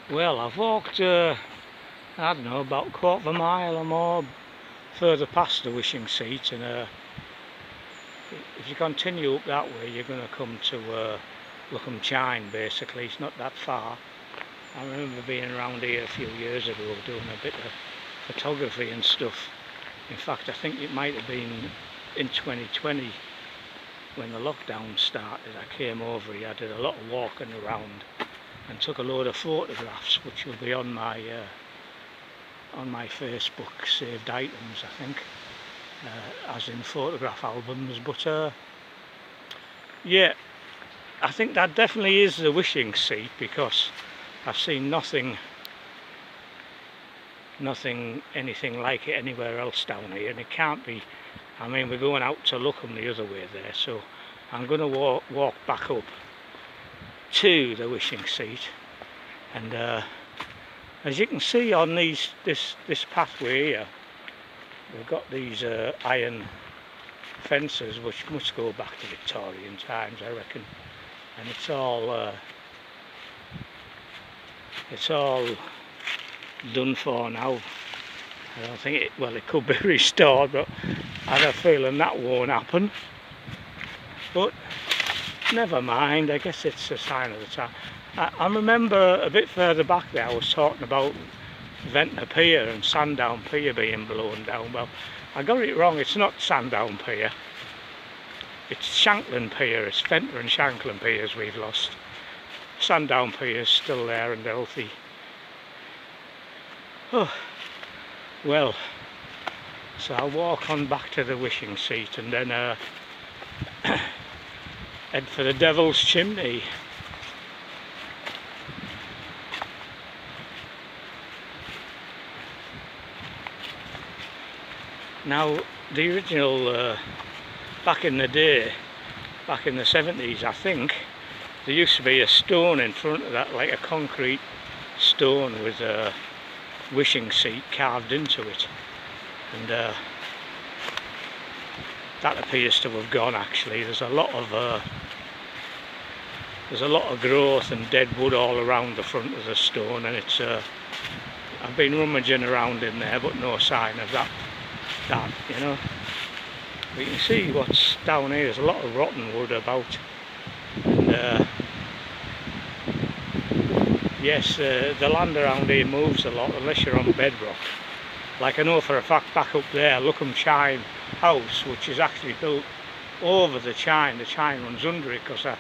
Well, I've walked, I don't know, about a quarter of a mile or more further past the wishing seat, and if you continue up that way, you're going to come to Chimney. Basically, it's not that far. I remember being around here a few years ago doing a bit of photography and stuff. In fact, I think it might have been in 2020 when the lockdown started. I came over here, I did a lot of walking around and took a load of photographs, which will be on my Facebook saved items, I think, as in photograph albums. But yeah, I think that definitely is the wishing seat, because I've seen nothing anything like it anywhere else down here, and it can't be. I mean, we're going out to Luckham the other way there, so I'm going to walk back up to the wishing seat, and as you can see on this pathway here, we've got these iron fences which must go back to Victorian times, I reckon, and it's all done for now. I don't think it, well, it could be restored, but I have a feeling that won't happen. But never mind, I guess it's a sign of the time. I remember a bit further back there I was talking about Ventnor Pier and Sandown Pier being blown down. Well, I got it wrong, it's not Sandown Pier, it's Shanklin Pier. It's Ventnor and Shanklin Piers we've lost. Sandown Pier is still there and healthy. Oh, well, so I'll walk on back to the wishing seat and then head for the Devil's Chimney. Now, the original, back in the day, back in the 70s, I think, there used to be a stone in front of that, like a concrete stone with a wishing seat carved into it, and that appears to have gone. Actually, there's a lot of growth and dead wood all around the front of the stone, and it's I've been rummaging around in there, but no sign of that, you know. But you can see what's down here. There's a lot of rotten wood about, and yes, the land around here moves a lot unless you're on bedrock. Like I know for a fact back up there, Luckham Chine house, which is actually built over the chine runs under it, because I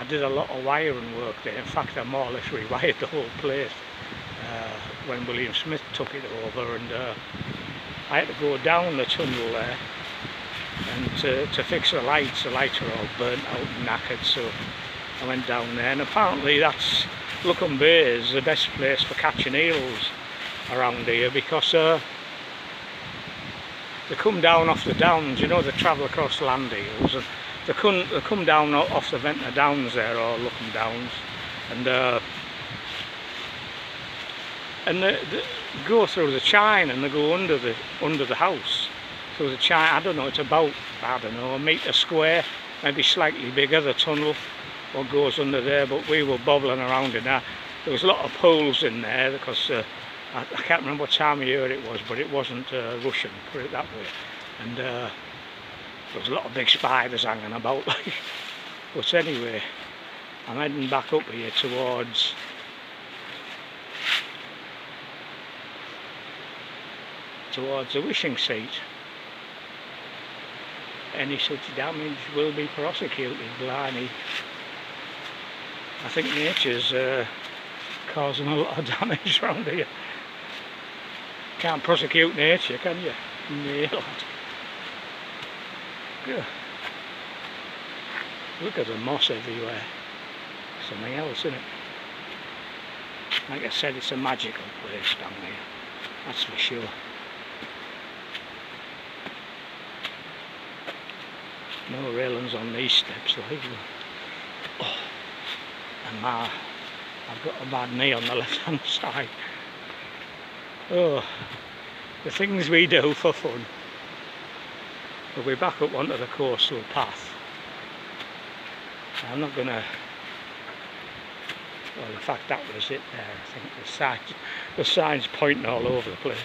did a lot of wiring work there. In fact, I more or less rewired the whole place when William Smith took it over, and I had to go down the tunnel there and to fix the lights. The lights were all burnt out and knackered, so I went down there, and apparently that's Luckham Bay is the best place for catching eels around here, because they come down off the downs, you know, they travel across land eels, and they come down off the Ventnor Downs there, or Luckham Downs, and they go through the chine and they go under the house, through the chine. I don't know, it's about, I don't know, a metre square, maybe slightly bigger, the tunnel, what goes under there. But we were bobbling around in that. There was a lot of pools in there, because I can't remember what time of year it was, but it wasn't Russian, put it that way, and there was a lot of big spiders hanging about. But anyway, I'm heading back up here towards the wishing seat. Any such damage will be prosecuted. Blimey, I think nature's causing a lot of damage around here. Can't prosecute nature, can you? No. Yeah. Look at the moss everywhere. Something else, isn't it? Like I said, it's a magical place down here, that's for sure. No railings on these steps, like. Oh, and I've got a bad knee on the left hand side. Oh, the things we do for fun. But we're back up onto the coastal path. I'm not going to Well, in fact, that was it there. I think the signs pointing all over the place.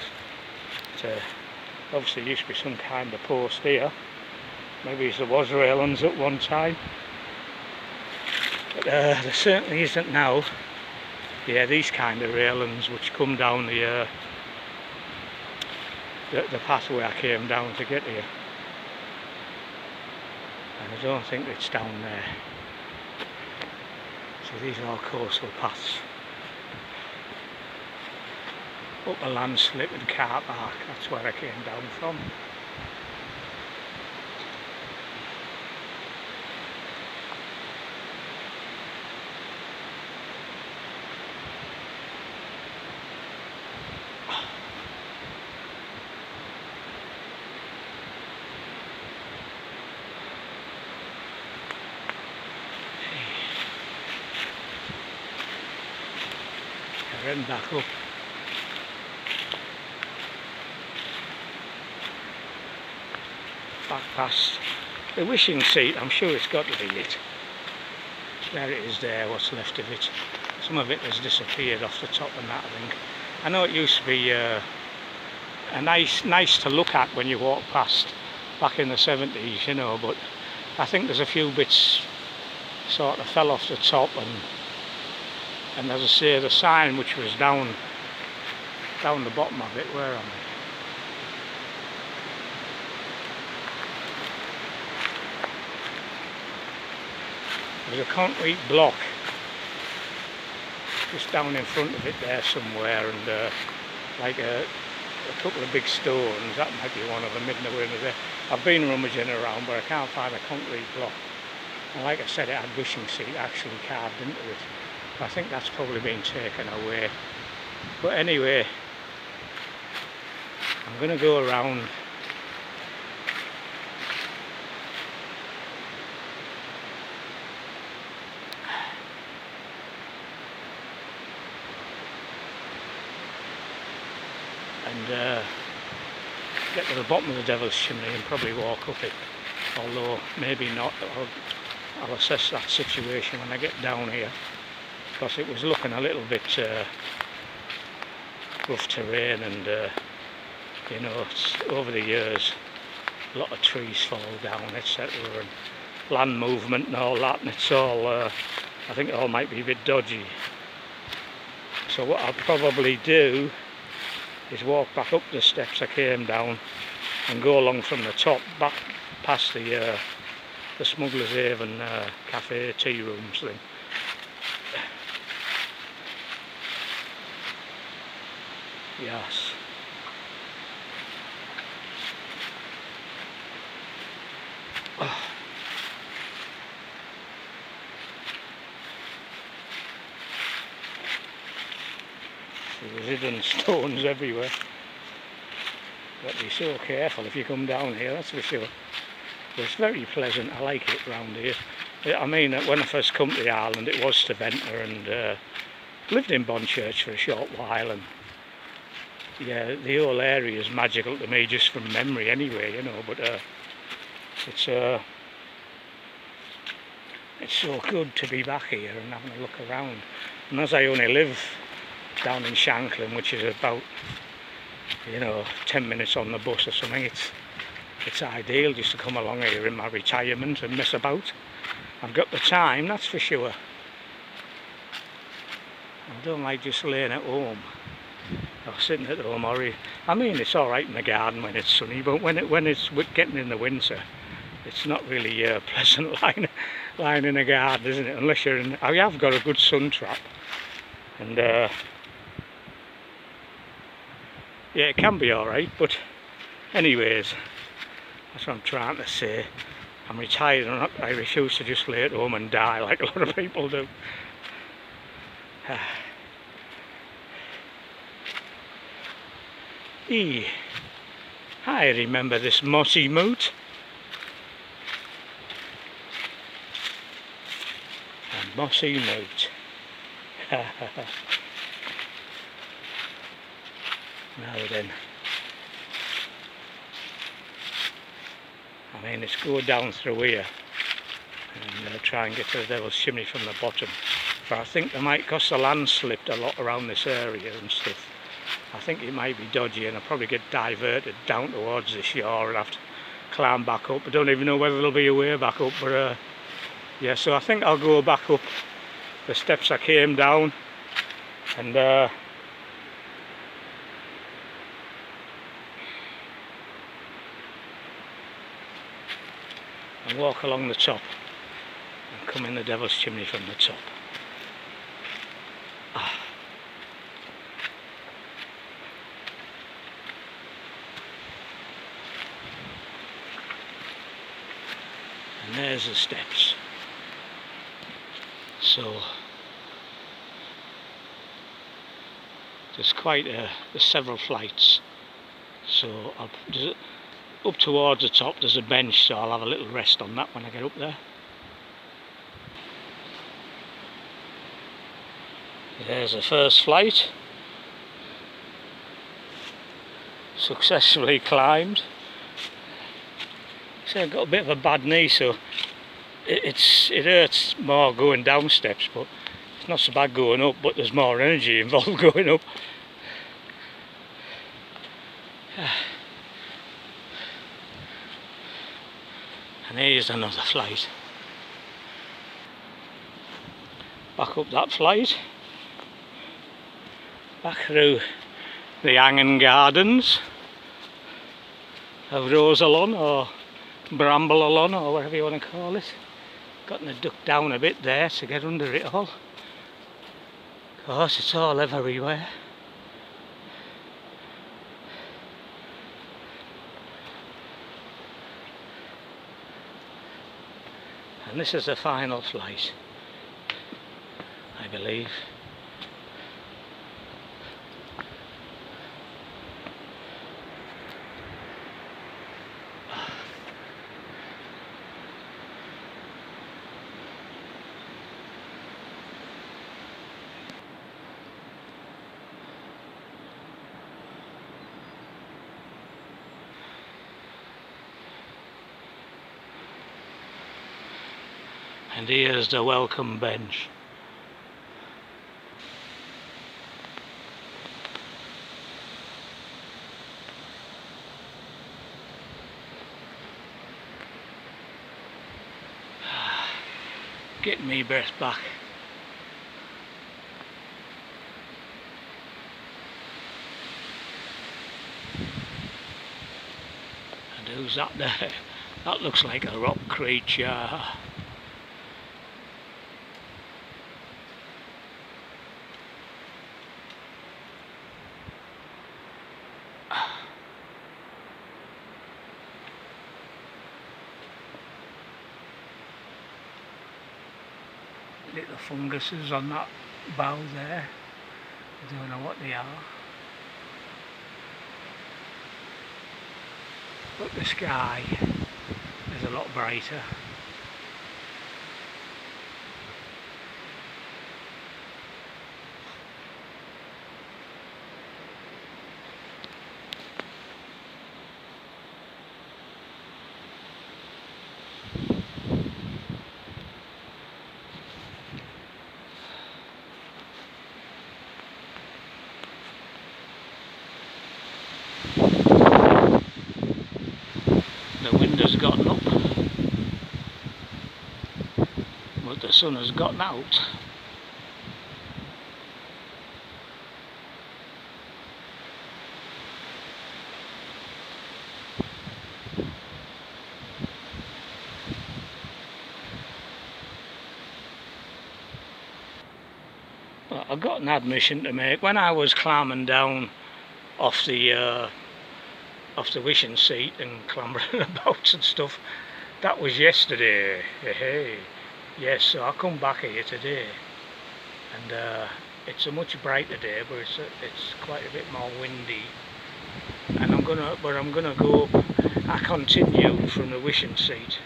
But, obviously, there used to be some kind of post here. Maybe there was railings at one time. But there certainly isn't now. Yeah, these kind of railings which come down the pathway I came down to get here. And I don't think it's down there. So these are all coastal paths. Up a Landslip and car park, that's where I came down from. Heading back up. Back past the wishing seat. I'm sure it's got to be it. There it is there, what's left of it. Some of it has disappeared off the top and that, I think. I know it used to be a nice to look at when you walk past back in the 70s, you know, but I think there's a few bits sort of fell off the top, and as I say, the sign which was down the bottom of it, where am I? There's a concrete block just down in front of it there somewhere, and like a couple of big stones. That might be one of them, midway over there. I've been rummaging around, but I can't find a concrete block. And like I said, it had wishing seat actually carved into it. I think that's probably been taken away. But anyway, I'm going to go around. And get to the bottom of the Devil's Chimney and probably walk up it. Although maybe not. I'll assess that situation when I get down here, because it was looking a little bit rough terrain, and you know, over the years a lot of trees fall down, etc., and land movement and all that, and it's all I think it all might be a bit dodgy. So what I'll probably do is walk back up the steps I came down and go along from the top back past the Smuggler's Haven cafe tea rooms thing. Yes. Oh. There's hidden stones everywhere. Got to be so careful if you come down here, that's for sure. But it's very pleasant, I like it round here. I mean, when I first come to the island, it was to Venter, and lived in Bonchurch for a short while, and yeah, the whole area is magical to me just from memory anyway, you know, but it's so good to be back here and having a look around. And as I only live down in Shanklin, which is about, you know, 10 minutes on the bus or something, it's ideal just to come along here in my retirement and mess about. I've got the time, that's for sure. I don't like just laying at home or sitting at home, I mean, it's alright in the garden when it's sunny, but when it's getting in the winter, it's not really a pleasant lying in a garden, isn't it? Unless you're in. I have got a good sun trap, and yeah, it can be alright, but anyways, that's what I'm trying to say. I'm retired and I refuse to just lay at home and die like a lot of people do. I remember this mossy moot. A mossy moot. Now then. I mean, let's go down through here and try and get to the Devil's Chimney from the bottom but I think they might, because the land slipped a lot around this area and stuff. I think it might be dodgy, and I'll probably get diverted down towards the shore and have to climb back up. I don't even know whether there'll be a way back up, but yeah, so I think I'll go back up the steps I came down and walk along the top and come in the Devil's Chimney from the top. And there's the steps. So there's there's several flights. So up towards the top there's a bench, so I'll have a little rest on that when I get up there. There's the first flight. Successfully climbed. So I've got a bit of a bad knee, so it hurts more going down steps, but it's not so bad going up, but there's more energy involved going up. And here's another flight. Back up that flight. Back through the hanging gardens of Rosalon or Bramblealon or whatever you want to call it. Got to duck down a bit there to get under it all. Of course, it's all everywhere. And this is the final flight, I believe. And here's the welcome bench. Getting me breath back. And who's that there? That looks like a rock creature. Little funguses on that bough there. I don't know what they are. But the sky is a lot brighter. The wind has gotten up, but the sun has gotten out. Well, I've got an admission to make. When I was climbing down off the wishing seat and clambering about and stuff, that was yesterday. Hey, yes, so I come back here today, and it's a much brighter day, but it's quite a bit more windy. And I'm gonna go up. I continue from the wishing seat.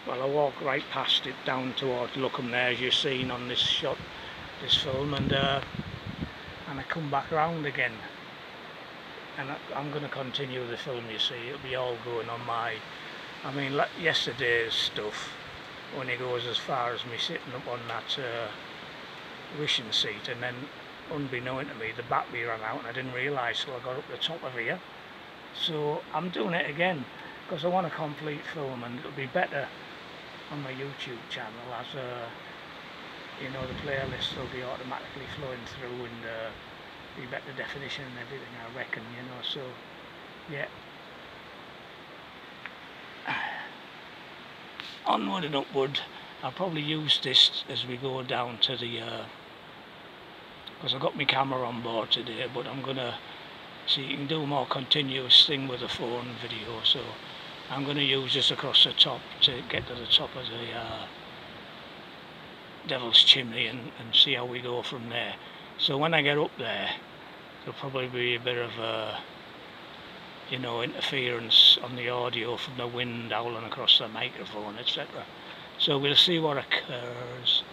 Well, I walk right past it down towards Luckham there, as you've seen on this shot, this film, and I come back round again. And I'm going to continue the film, you see. It'll be all going on I mean, like yesterday's stuff only goes as far as me sitting up on that wishing seat, and then unbeknown to me the battery ran out and I didn't realise till I got up the top of here. So I'm doing it again because I want a complete film, and it'll be better on my YouTube channel as you know, the playlist will be automatically flowing through, and be better definition and everything, I reckon, you know. So yeah, onward and upward. I'll probably use this as we go down to the because I've got my camera on board today, but I'm gonna see, you can do a more continuous thing with the phone video, so I'm going to use this across the top to get to the top of the Devil's Chimney, and see how we go from there. So when I get up there, there'll probably be a bit of you know, interference on the audio from the wind howling across the microphone, etc. So we'll see what occurs.